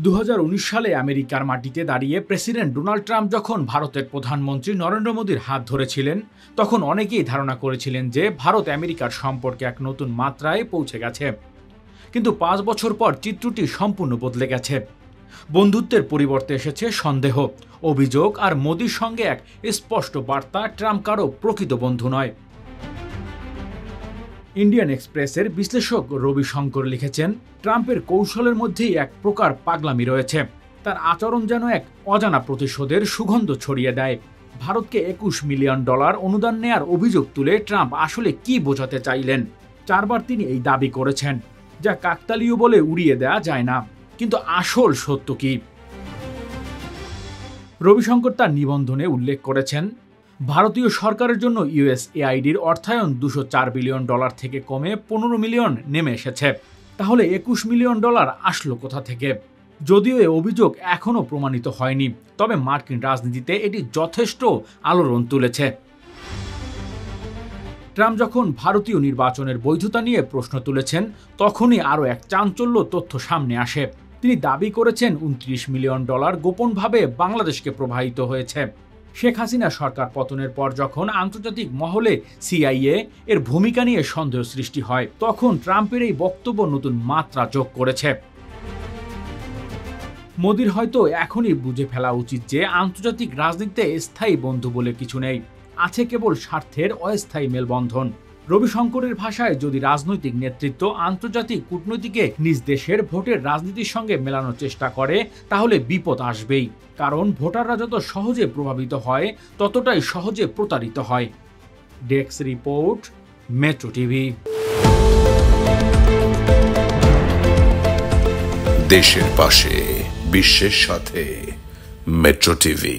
2019 সালে আমেরিকার মাটিতে দাঁড়িয়ে প্রেসিডেন্ট ডোনাল্ড ট্রাম্প যখন ভারতের প্রধানমন্ত্রী নরেন্দ্র মোদীর হাত ধরেছিলেন, তখন অনেকেই ধারণা করেছিলেন যে ভারত আমেরিকার সম্পর্কে এক নতুন মাত্রায় পৌঁছে গেছে। কিন্তু 5 বছর পর চিত্রটি সম্পূর্ণ বদলে গেছে। বন্ধুত্বের পরিবর্তে এসেছে সন্দেহ, অভিযোগ আর মোদীর সঙ্গে এক স্পষ্ট বার্তা ট্রাম্প কারো প্রকৃত বন্ধু নয়। ইন্ডিয়ান এক্সপ্রেসের বিশ্লেষক রবি শঙ্কর লিখেছেন, ট্রাম্পের কৌশলের মধ্যেই এক প্রকার পাগলামি রয়েছে। তার আচরণ যেন এক অজানা প্রতিশোধের সুগন্ধ ছড়িয়ে দেয়। ভারতকে $21 মিলিয়ন অনুদান নেয়ার অভিযোগ তুলে ট্রাম্প আসলে কি বোঝাতে চাইলেন? 4 বার তিনি এই দাবি করেছেন, যা কাকতালীয় বলে উড়িয়ে দেওয়া যায় না। কিন্তু আসল সত্য কি? রবিশঙ্কর তার নিবন্ধনে উল্লেখ করেছেন, ভারতীয় সরকারের জন্য USAIDর অর্থায়ন $204 বিলিয়ন থেকে কমে 15 মিলিয়ন নেমে এসেছে। তাহলে $21 মিলিয়ন আসলো কোথা থেকে? যদিও এ অভিযোগ এখনও প্রমাণিত হয়নি, তবে মার্কিন রাজনীতিতে এটি যথেষ্ট আলোড়ন তুলেছে। ট্রাম্প যখন ভারতীয় নির্বাচনের বৈধতা নিয়ে প্রশ্ন তুলেছেন, তখনই আরও এক চাঞ্চল্য তথ্য সামনে আসে। তিনি দাবি করেছেন $29 মিলিয়ন গোপনভাবে বাংলাদেশকে প্রবাহিত হয়েছে। শেখ হাসিনা সরকার পতনের পর যখন আন্তর্জাতিক মহলে CIA এর ভূমিকা নিয়ে সন্দেহ সৃষ্টি হয়, তখন ট্রাম্পের এই বক্তব্য নতুন মাত্রা যোগ করেছে। মোদির হয়তো এখনই বুঝে ফেলা উচিত যে আন্তর্জাতিক রাজনীতিতে স্থায়ী বন্ধু বলে কিছু নেই, আছে কেবল স্বার্থের অস্থায়ী মেলবন্ধন। রবিশঙ্করের ভাষায়, যদি রাজনৈতিক নেতৃত্ব আন্তর্জাতিক কূটনীতিকে নিজ দেশের ভোটের রাজনীতির সঙ্গে মেলানোর চেষ্টা করে, তাহলে বিপদ আসবেই। কারণ ভোটাররা যত সহজে প্রভাবিত হয়, ততটাই সহজে প্রতারিত হয়। Desk report, metro TV. দেশের পাশে, বিশ্বের সাথে, মেট্রো টিভি।